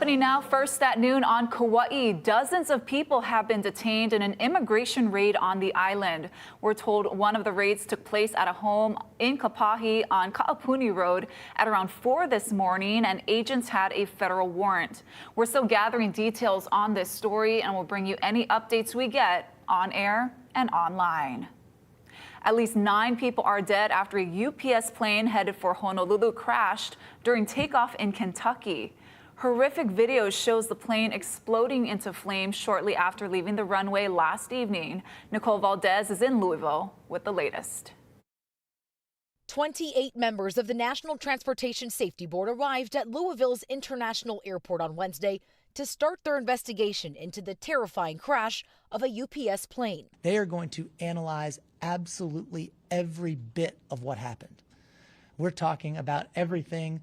Happening now, first at noon on Kauai, dozens of people have been detained in an immigration raid on the island. We're told one of the raids took place at a home in Kapahi on Ka'apuni Road at around 4 this morning, and agents had a federal warrant. We're still gathering details on this story, and we'll bring you any updates we get on air and online. At least 9 people are dead after a UPS plane headed for Honolulu crashed during takeoff in Kentucky. Horrific video shows the plane exploding into flames shortly after leaving the runway last evening. Nicole Valdez is in Louisville with the latest. 28 members of the National Transportation Safety Board arrived at Louisville's International Airport on Wednesday to start their investigation into the terrifying crash of a UPS plane. They are going to analyze absolutely every bit of what happened. We're talking about everything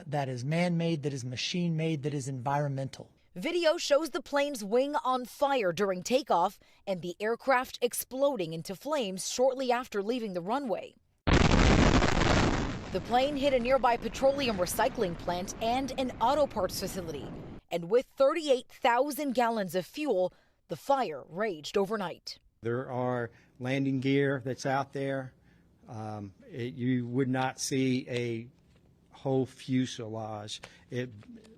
that is man-made, that is machine-made, that is environmental. Video shows the plane's wing on fire during takeoff and the aircraft exploding into flames shortly after leaving the runway. The plane hit a nearby petroleum recycling plant and an auto parts facility. And with 38,000 gallons of fuel, the fire raged overnight. There are landing gear that's out there. You would not see a whole fuselage.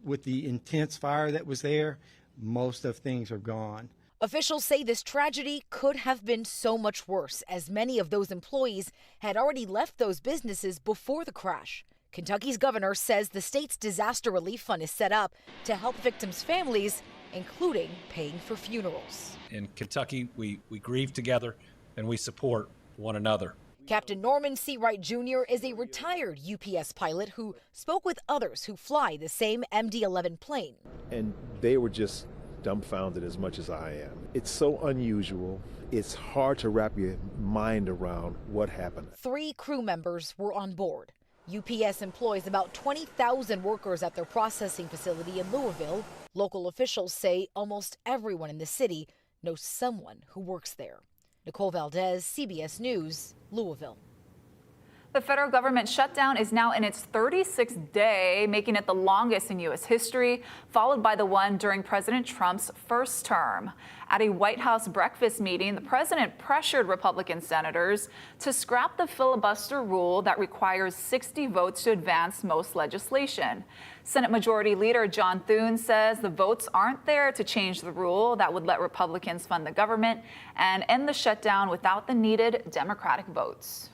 With the intense fire that was there, most of things are gone. Officials say this tragedy could have been so much worse, as many of those employees had already left those businesses before the crash. Kentucky's governor says the state's disaster relief fund is set up to help victims' families, including paying for funerals. In Kentucky, we grieve together and we support one another. Captain Norman C. Wright Jr. is a retired UPS pilot who spoke with others who fly the same MD-11 plane. And they were just dumbfounded as much as I am. It's so unusual. It's hard to wrap your mind around what happened. 3 crew members were on board. UPS employs about 20,000 workers at their processing facility in Louisville. Local officials say almost everyone in the city knows someone who works there. Nicole Valdez, CBS News, Louisville. The federal government shutdown is now in its 36th day, making it the longest in U.S. history, followed by the one during President Trump's first term. At a White House breakfast meeting, the president pressured Republican senators to scrap the filibuster rule that requires 60 votes to advance most legislation. Senate Majority Leader John Thune says the votes aren't there to change the rule that would let Republicans fund the government and end the shutdown without the needed Democratic votes.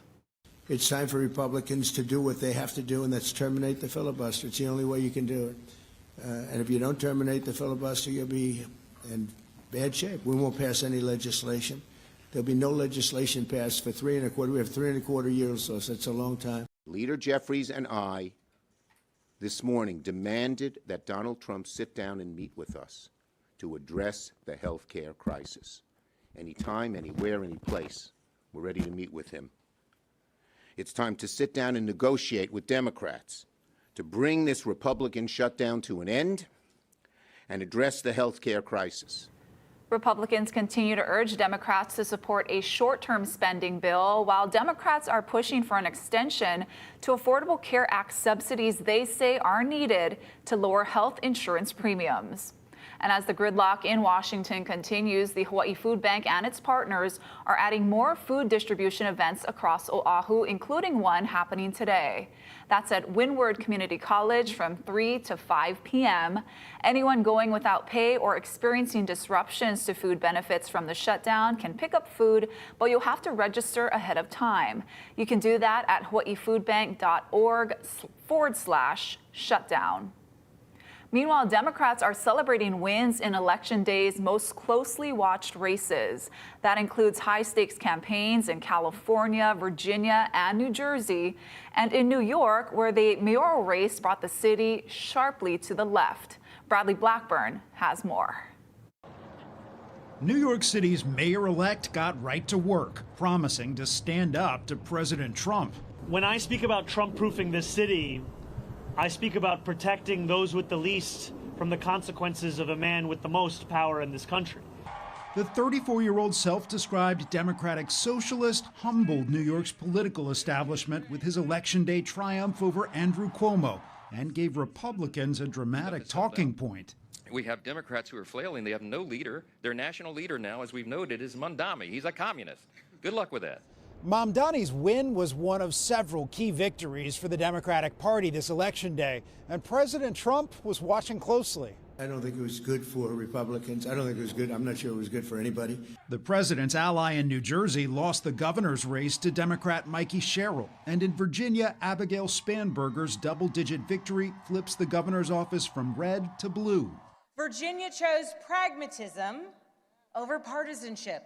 It's time for Republicans to do what they have to do, and that's terminate the filibuster. It's the only way you can do it. And if you don't terminate the filibuster, you'll be in bad shape. We won't pass any legislation. There'll be no legislation passed for 3 1/4. We have 3 1/4 years, so that's a long time. Leader Jeffries and I this morning demanded that Donald Trump sit down and meet with us to address the health care crisis. Anytime, anywhere, any place, we're ready to meet with him. It's time to sit down and negotiate with Democrats to bring this Republican shutdown to an end and address the health care crisis. Republicans continue to urge Democrats to support a short-term spending bill, while Democrats are pushing for an extension to Affordable Care Act subsidies they say are needed to lower health insurance premiums. And as the gridlock in Washington continues, the Hawaii Food Bank and its partners are adding more food distribution events across Oahu, including one happening today. That's at Windward Community College from 3 to 5 p.m. Anyone going without pay or experiencing disruptions to food benefits from the shutdown can pick up food, but you'll have to register ahead of time. You can do that at hawaiifoodbank.org/shutdown. Meanwhile, Democrats are celebrating wins in Election Day's most closely watched races. That includes high-stakes campaigns in California, Virginia, and New Jersey, and in New York, where the mayoral race brought the city sharply to the left. Bradley Blackburn has more. New York City's mayor-elect got right to work, promising to stand up to President Trump. When I speak about Trump-proofing this city, I speak about protecting those with the least from the consequences of a man with the most power in this country. The 34-year-old self-described Democratic socialist humbled New York's political establishment with his Election Day triumph over Andrew Cuomo, and gave Republicans a dramatic talking point. We have Democrats who are flailing. They have no leader. Their national leader now, as we've noted, is Mamdani. He's a communist. Good luck with that. Mamdani's win was one of several key victories for the Democratic Party this election day, and President Trump was watching closely. I don't think it was good for Republicans. I don't think it was good. I'm not sure it was good for anybody. The president's ally in New Jersey lost the governor's race to Democrat Mikey Sherrill. And in Virginia, Abigail Spanberger's double-digit victory flips the governor's office from red to blue. Virginia chose pragmatism over partisanship.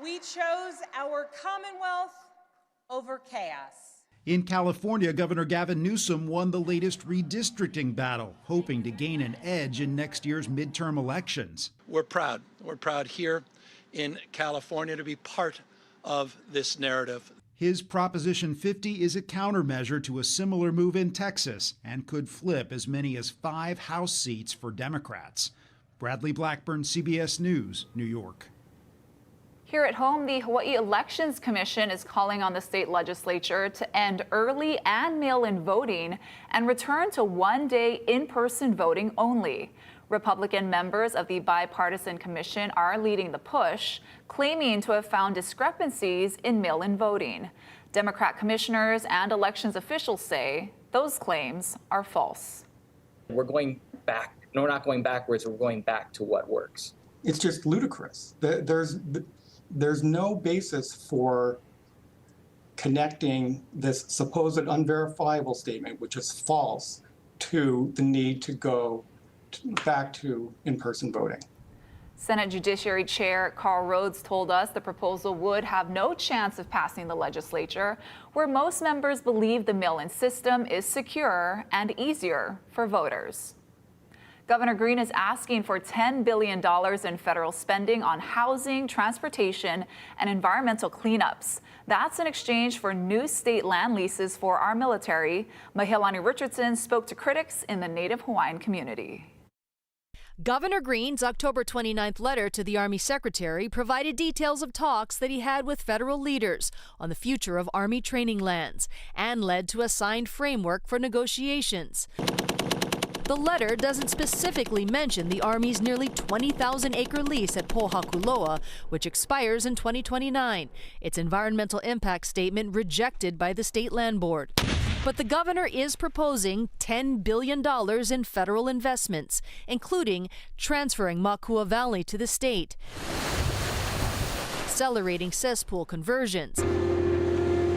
We chose our Commonwealth over chaos. In California, Governor Gavin Newsom won the latest redistricting battle, hoping to gain an edge in next year's midterm elections. We're proud. We're proud here in California to be part of this narrative. His Proposition 50 is a countermeasure to a similar move in Texas and could flip as many as 5 House seats for Democrats. Bradley Blackburn, CBS News, New York. Here at home, the Hawaii Elections Commission is calling on the state legislature to end early and mail-in voting and return to one-day in-person voting only. Republican members of the bipartisan commission are leading the push, claiming to have found discrepancies in mail-in voting. Democrat commissioners and elections officials say those claims are false. We're going back. No, we're not going backwards. We're going back to what works. It's just ludicrous. There's no basis for connecting this supposed unverifiable statement, which is false, to the need to go back to in-person voting. Senate Judiciary Chair Carl Rhodes told us the proposal would have no chance of passing the legislature, where most members believe the mail-in system is secure and easier for voters. Governor Green is asking for $10 billion in federal spending on housing, transportation, and environmental cleanups. That's in exchange for new state land leases for our military. Mahilani Richardson spoke to critics in the Native Hawaiian community. Governor Green's October 29th letter to the Army Secretary provided details of talks that he had with federal leaders on the future of Army training lands and led to a signed framework for negotiations. The letter doesn't specifically mention the Army's nearly 20,000-acre lease at Pohakuloa, which expires in 2029. Its environmental impact statement rejected by the State Land Board. But the governor is proposing $10 billion in federal investments, including transferring Makua Valley to the state, accelerating cesspool conversions,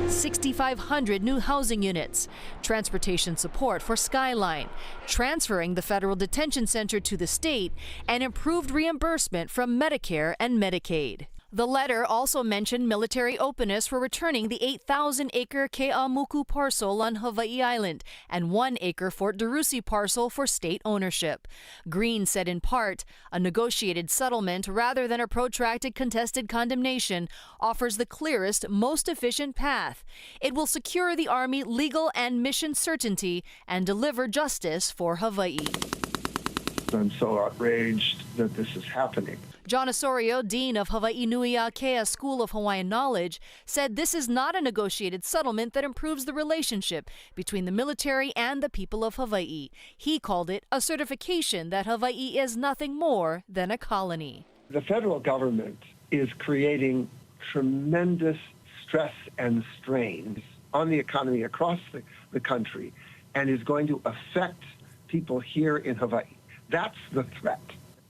6,500 new housing units, transportation support for Skyline, transferring the federal detention center to the state, and improved reimbursement from Medicare and Medicaid. The letter also mentioned military openness for returning the 8,000-acre Ke'amuku parcel on Hawaii Island and 1-acre Fort DeRussy parcel for state ownership. Green said in part, a negotiated settlement rather than a protracted contested condemnation offers the clearest, most efficient path. It will secure the Army legal and mission certainty and deliver justice for Hawaii. I'm so outraged that this is happening. John Osorio, dean of Hawaii Nui Akea School of Hawaiian Knowledge, said this is not a negotiated settlement that improves the relationship between the military and the people of Hawaii. He called it a certification that Hawaii is nothing more than a colony. The federal government is creating tremendous stress and strains on the economy across the country and is going to affect people here in Hawaii. That's the threat.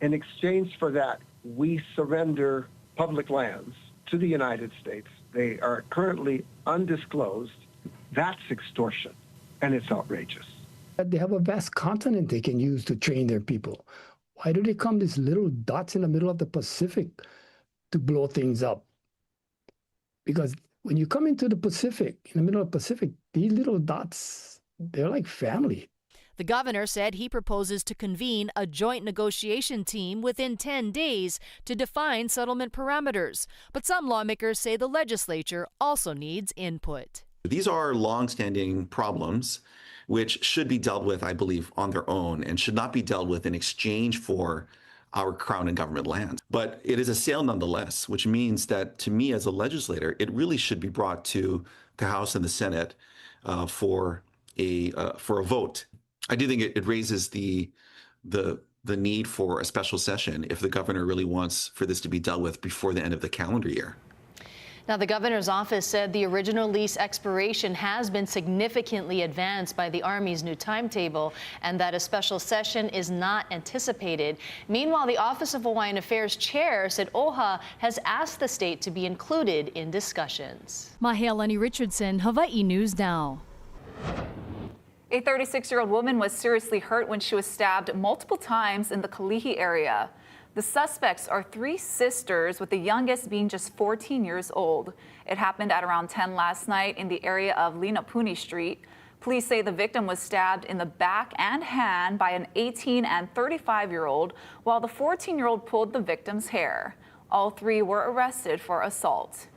In exchange for that, we surrender public lands to the United States. They are currently undisclosed. That's extortion, and it's outrageous. They have a vast continent they can use to train their people. Why do they come these little dots in the middle of the Pacific to blow things up? Because when you come into the Pacific, in the middle of the Pacific, these little dots, they're like family. The governor said he proposes to convene a joint negotiation team within 10 days to define settlement parameters. But some lawmakers say the legislature also needs input. These are longstanding problems which should be dealt with, I believe, on their own and should not be dealt with in exchange for our crown and government land. But it is a sale nonetheless, which means that to me as a legislator, it really should be brought to the House and the Senate for a vote. I do think it raises the need for a special session if the governor really wants for this to be dealt with before the end of the calendar year. Now, the governor's office said the original lease expiration has been significantly advanced by the Army's new timetable and that a special session is not anticipated. Meanwhile, the Office of Hawaiian Affairs chair said OHA has asked the state to be included in discussions. Mahealani Richardson, Hawaii News Now. A 36-year-old woman was seriously hurt when she was stabbed multiple times in the Kalihi area. The suspects are three sisters, with the youngest being just 14 years old. It happened at around 10 last night in the area of Linapuni Street. Police say the victim was stabbed in the back and hand by an 18 and 35-year-old, while the 14-year-old pulled the victim's hair. All three were arrested for assault.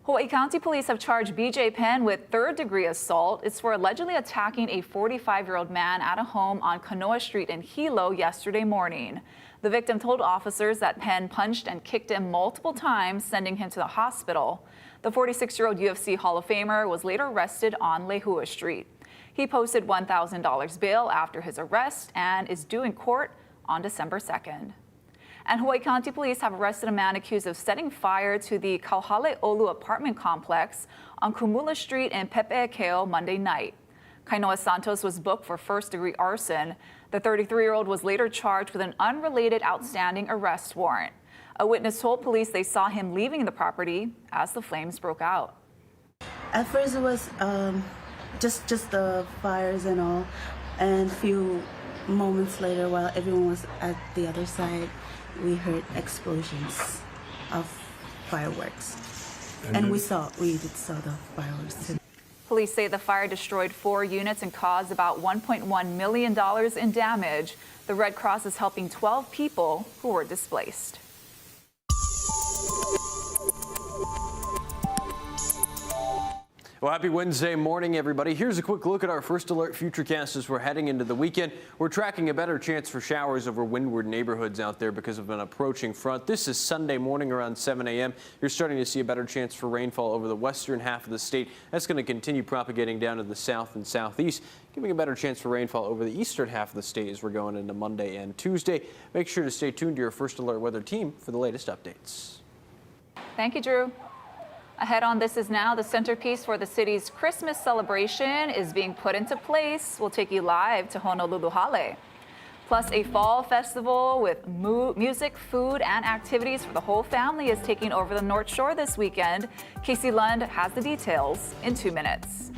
Hawaii County Police have charged BJ Penn with third-degree assault. It's for allegedly attacking a 45-year-old man at a home on Kanoa Street in Hilo yesterday morning. The victim told officers that Penn punched and kicked him multiple times, sending him to the hospital. The 46-year-old UFC Hall of Famer was later arrested on Lehua Street. He posted $1,000 bail after his arrest and is due in court on December 2nd. And Hawaii County Police have arrested a man accused of setting fire to the Kauhale'olu apartment complex on Kumula Street in Pepe'ekeo Monday night. Kainoa Santos was booked for first-degree arson. The 33-year-old was later charged with an unrelated outstanding arrest warrant. A witness told police they saw him leaving the property as the flames broke out. At first it was just the fires and all, and a few moments later, while everyone was at the other side, we heard explosions of fireworks, and we did saw the fireworks too. Police say the fire destroyed 4 units and caused about $1.1 million in damage. The Red Cross is helping 12 people who were displaced. Well, happy Wednesday morning, everybody. Here's a quick look at our first alert futurecast as we're heading into the weekend. We're tracking a better chance for showers over windward neighborhoods out there because of an approaching front. This is Sunday morning around 7 a.m. You're starting to see a better chance for rainfall over the western half of the state. That's going to continue propagating down to the south and southeast, giving a better chance for rainfall over the eastern half of the state as we're going into Monday and Tuesday. Make sure to stay tuned to your first alert weather team for the latest updates. Thank you, Drew. Ahead on This Is Now, the centerpiece for the city's Christmas celebration is being put into place. We'll take you live to Honolulu-bound. Plus, a fall festival with music, food, and activities for the whole family is taking over the North Shore this weekend. Casey Lund has the details in 2 minutes.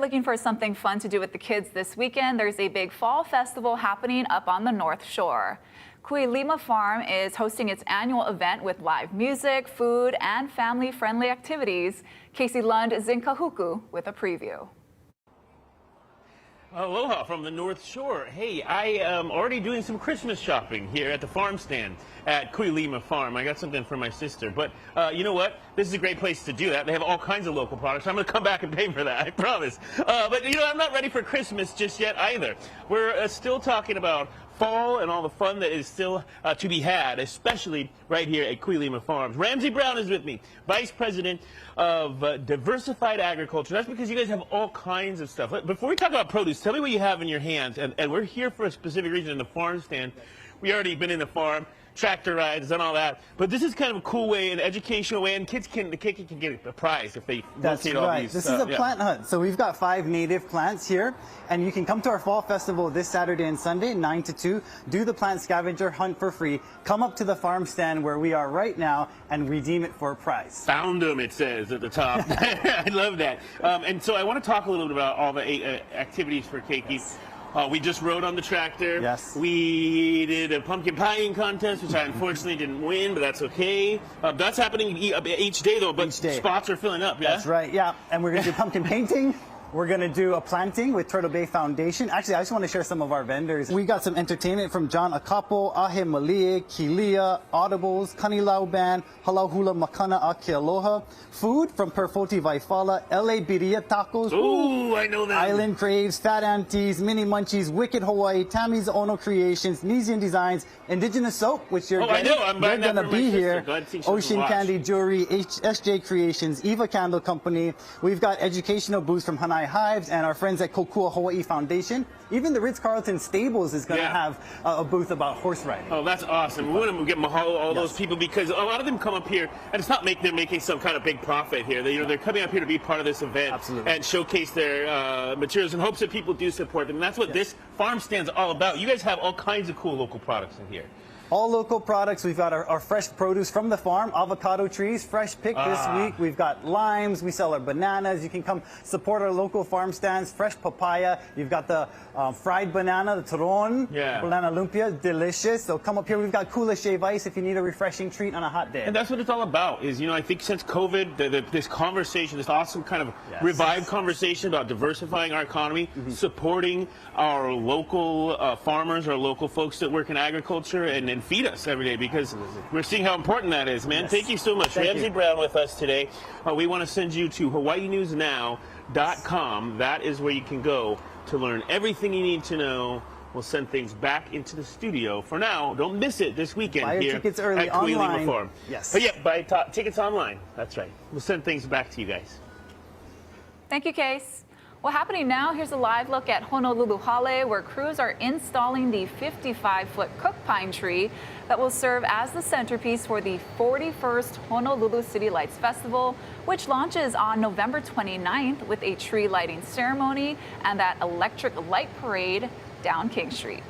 looking for something fun to do with the kids this weekend, there's a big fall festival happening up on the North Shore. Kuilima Farm is hosting its annual event with live music, food, and family-friendly activities. Casey Lund is in Kahuku with a preview. Aloha from the North Shore. Hey, I am already doing some Christmas shopping here at the farm stand at Kuilima Farm. I got something for my sister, but you know what? This is a great place to do that. They have all kinds of local products. I'm going to come back and pay for that, I promise. But you know, I'm not ready for Christmas just yet either. We're still talking about fall and all the fun that is still to be had, especially right here at Kuilima Farms. Ramsey Brown is with me, Vice President of Diversified Agriculture. That's because you guys have all kinds of stuff. Before we talk about produce, tell me what you have in your hands. And we're here for a specific reason in the farm stand. We already been in the farm, tractor rides and all that. But this is kind of a cool way, an educational way, and the kid can get a prize if they rotate all these. This is a plant hunt. So we've got 5 native plants here, and you can come to our fall festival this Saturday and Sunday, 9 to 2, do the plant scavenger hunt for free, come up to the farm stand where we are right now, and redeem it for a prize. Found them, it says at the top. I love that. And so I want to talk a little bit about all the activities for Keiki. Yes. We just rode on the tractor. Yes. We did a pumpkin pieing contest, which I unfortunately didn't win, but that's okay. That's happening each day, though, but spots are filling up, yeah? That's right, yeah. And we're going to do pumpkin painting. We're going to do a planting with Turtle Bay Foundation. Actually, I just want to share some of our vendors. We got some entertainment from John Akapo, Ahe Malie, Kilia, Audibles, Kanilau Band, Halau Hula Makana Ake Aloha. Food from Perfoti Vaifala, LA Birria Tacos. Ooh, I know that. Island Craves, Fat Aunties, Mini Munchies, Wicked Hawaii, Tammy's Ono Creations, Nesian Designs, Indigenous Soap, which you're going to be here. Ocean Candy Jewelry, SJ Creations, Eva Candle Company. We've got educational booths from Hanai Hives and our friends at Kokua Hawaii Foundation. Even the Ritz-Carlton Stables is going to have a booth about horse riding. Oh, that's awesome. We want to get mahalo all those people because a lot of them come up here, and it's not they're making some kind of big profit here. They're coming up here to be part of this event and showcase their materials in hopes that people do support them. And that's what this farm stand's all about. You guys have all kinds of cool local products in here. All local products. We've got our fresh produce from the farm, avocado trees, fresh pick this week. We've got limes. We sell our bananas. You can come support our local farm stands. Fresh papaya. You've got the fried banana, the turon, banana lumpia, delicious. So come up here. We've got Kula Shave Ice if you need a refreshing treat on a hot day. And that's what it's all about. Is I think since COVID, this conversation, this awesome kind of revived conversation about diversifying our economy, supporting our local farmers, our local folks that work in agriculture, and feed us every day because we're seeing how important that is, man. Thank you so much. Ramsey Brown with us today. We want to send you to HawaiiNewsNow.com. That is where you can go to learn everything you need to know. We'll send things back into the studio. For now, don't miss it this weekend buy here tickets early at Kuilima online. Farm. Yes. But yeah, buy tickets online. That's right. We'll send things back to you guys. Thank you, Case. Well, happening now, here's a live look at Honolulu-bound, where crews are installing the 55-foot cook pine tree that will serve as the centerpiece for the 41st Honolulu City Lights Festival, which launches on November 29th with a tree lighting ceremony and that electric light parade down King Street.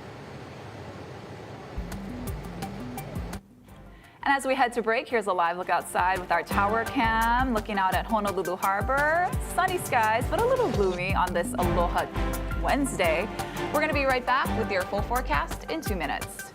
And as we head to break, here's a live look outside with our tower cam looking out at Honolulu Harbor. Sunny skies, but a little gloomy on this Aloha Wednesday. We're going to be right back with your full forecast in 2 minutes.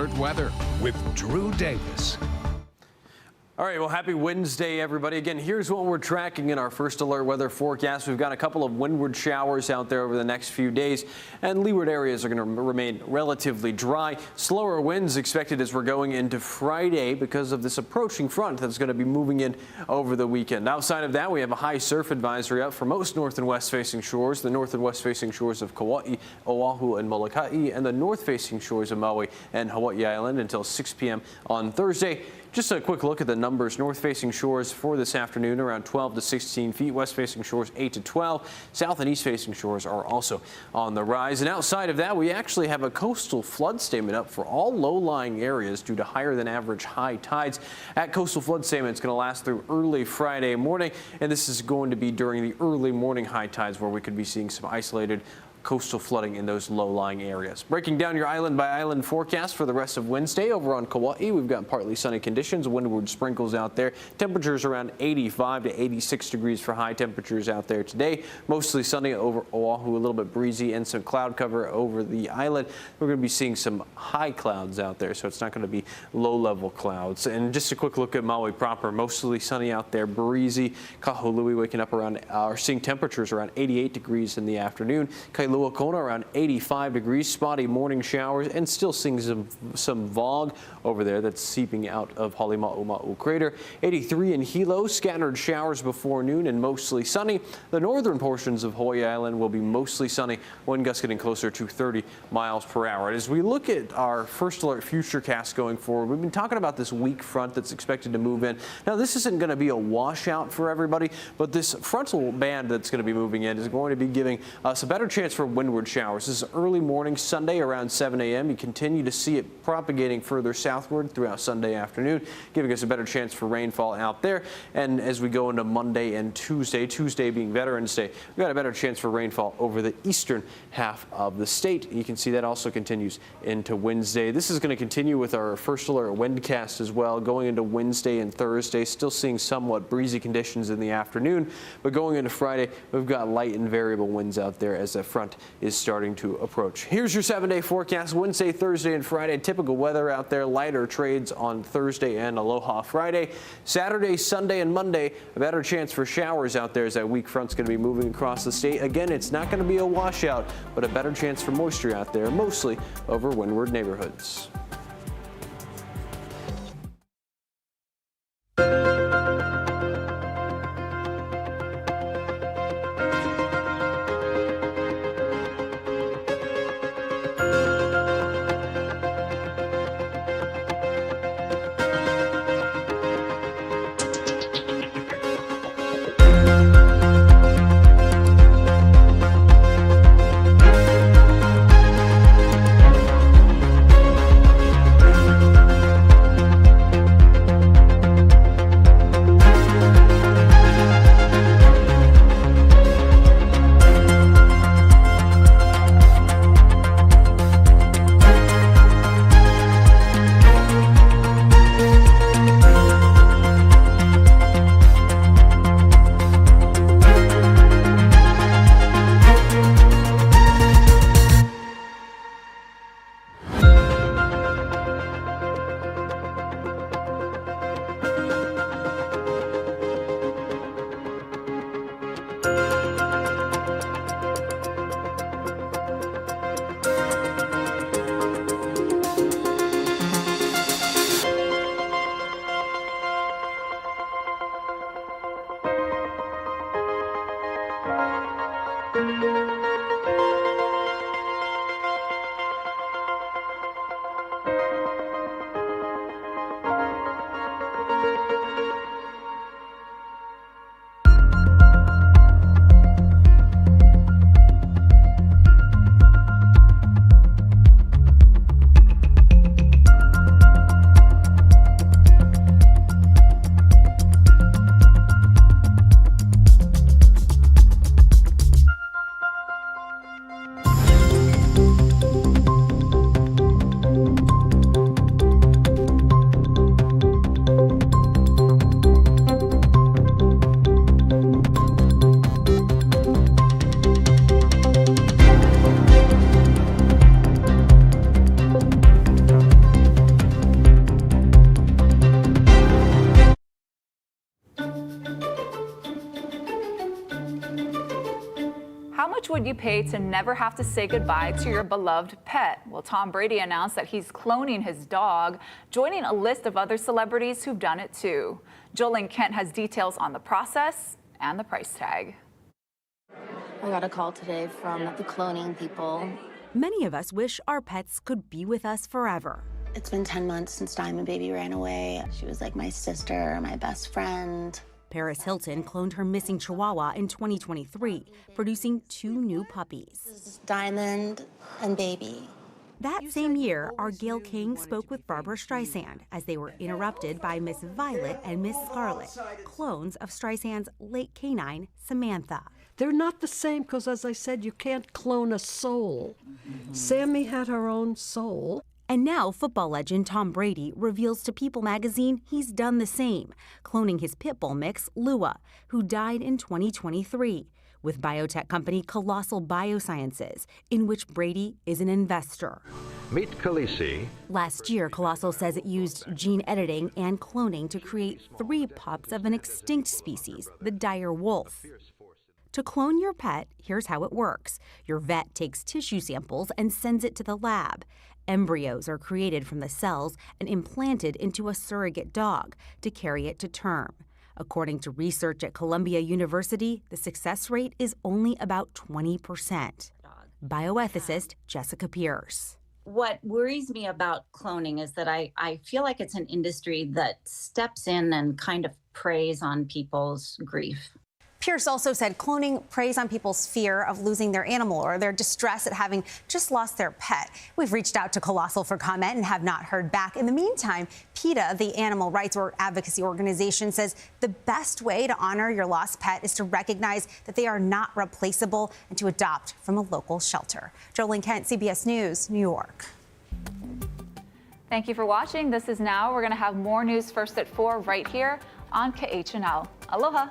Alert weather with Drew Davis. All right, well, happy Wednesday, everybody. Again, here's what we're tracking in our first alert weather forecast. We've got a couple of windward showers out there over the next few days, and leeward areas are going to remain relatively dry. Slower winds expected as we're going into Friday because of this approaching front that's going to be moving in over the weekend. Outside of that, we have a high surf advisory out for most north and west facing shores, the north and west facing shores of Kauai, Oahu, and Molokai, and the north facing shores of Maui and Hawaii Island until 6 p.m. on Thursday. Just a quick look at the numbers. North-facing shores for this afternoon around 12 to 16 feet. West-facing shores 8 to 12. South and east-facing shores are also on the rise. And outside of that, we actually have a coastal flood statement up for all low-lying areas due to higher than average high tides. That coastal flood statement is going to last through early Friday morning, and this is going to be during the early morning high tides where we could be seeing some isolated coastal flooding in those low-lying areas. Breaking down your island-by-island forecast for the rest of Wednesday over on Kauai, we've got partly sunny conditions, windward sprinkles out there. Temperatures around 85 to 86 degrees for high temperatures out there today. Mostly sunny over Oahu, a little bit breezy, and some cloud cover over the island. We're going to be seeing some high clouds out there, so it's not going to be low-level clouds. And just a quick look at Maui proper, mostly sunny out there, breezy. Kahului waking up around, seeing temperatures around 88 degrees in the afternoon. Kailua Kona around 85 degrees, spotty morning showers, and still seeing some fog over there that's seeping out of Halemaumau crater. 83 in Hilo, scattered showers before noon and mostly sunny. The northern portions of Hawaii Island will be mostly sunny, wind gusts getting closer to 30 miles per hour. As we look at our first alert futurecast going forward, we've been talking about this weak front that's expected to move in. Now, this isn't going to be a washout for everybody, but this frontal band that's going to be moving in is going to be giving us a better chance for windward showers. This is early morning Sunday around 7 a.m. You continue to see it propagating further southward throughout Sunday afternoon, giving us a better chance for rainfall out there. And as we go into Monday and Tuesday being Veterans Day, we've got a better chance for rainfall over the eastern half of the state. You can see that also continues into Wednesday. This is going to continue with our first alert windcast as well, going into Wednesday and Thursday. Still seeing somewhat breezy conditions in the afternoon, but going into Friday, we've got light and variable winds out there as that front is starting to approach. Here's your 7-day forecast. Wednesday, Thursday, and Friday. Typical weather out there. Lighter trades on Thursday and Aloha Friday. Saturday, Sunday, and Monday, a better chance for showers out there as that weak front's going to be moving across the state. Again, it's not going to be a washout, but a better chance for moisture out there, mostly over windward neighborhoods. much would you pay to never have to say goodbye to your beloved pet? Well, Tom Brady announced that he's cloning his dog, joining a list of other celebrities who've done it too. Jolene Kent has details on the process and the price tag. I got a call today from the cloning people. Many of us wish our pets could be with us forever. It's been 10 months since Diamond Baby ran away. She was like my sister, my best friend. Paris Hilton cloned her missing Chihuahua in 2023, producing 2 new puppies. This is Diamond and Baby. That same year, our Gayle King spoke with Barbara Streisand as they were interrupted by Miss Violet and Miss Scarlet, clones of Streisand's late canine, Samantha. They're not the same because, as I said, you can't clone a soul. Sammy had her own soul. And now football legend Tom Brady reveals to People magazine he's done the same, cloning his pit bull mix, Lua, who died in 2023, with biotech company Colossal Biosciences, in which Brady is an investor. Meet Khaleesi. Last year, Colossal says it used gene editing and cloning to create 3 pups of an extinct species, the dire wolf. To clone your pet, here's how it works. Your vet takes tissue samples and sends it to the lab. Embryos are created from the cells and implanted into a surrogate dog to carry it to term. According to research at Columbia University, the success rate is only about 20%. Bioethicist Jessica Pierce. What worries me about cloning is that I feel like it's an industry that steps in and kind of preys on people's grief. Pierce also said cloning preys on people's fear of losing their animal or their distress at having just lost their pet. We've reached out to Colossal for comment and have not heard back. In the meantime, PETA, the animal rights or advocacy organization, says the best way to honor your lost pet is to recognize that they are not replaceable and to adopt from a local shelter. Jolene Kent, CBS News, New York. Thank you for watching. This is Now. We're going to have more news first at 4 right here on KHNL. Aloha.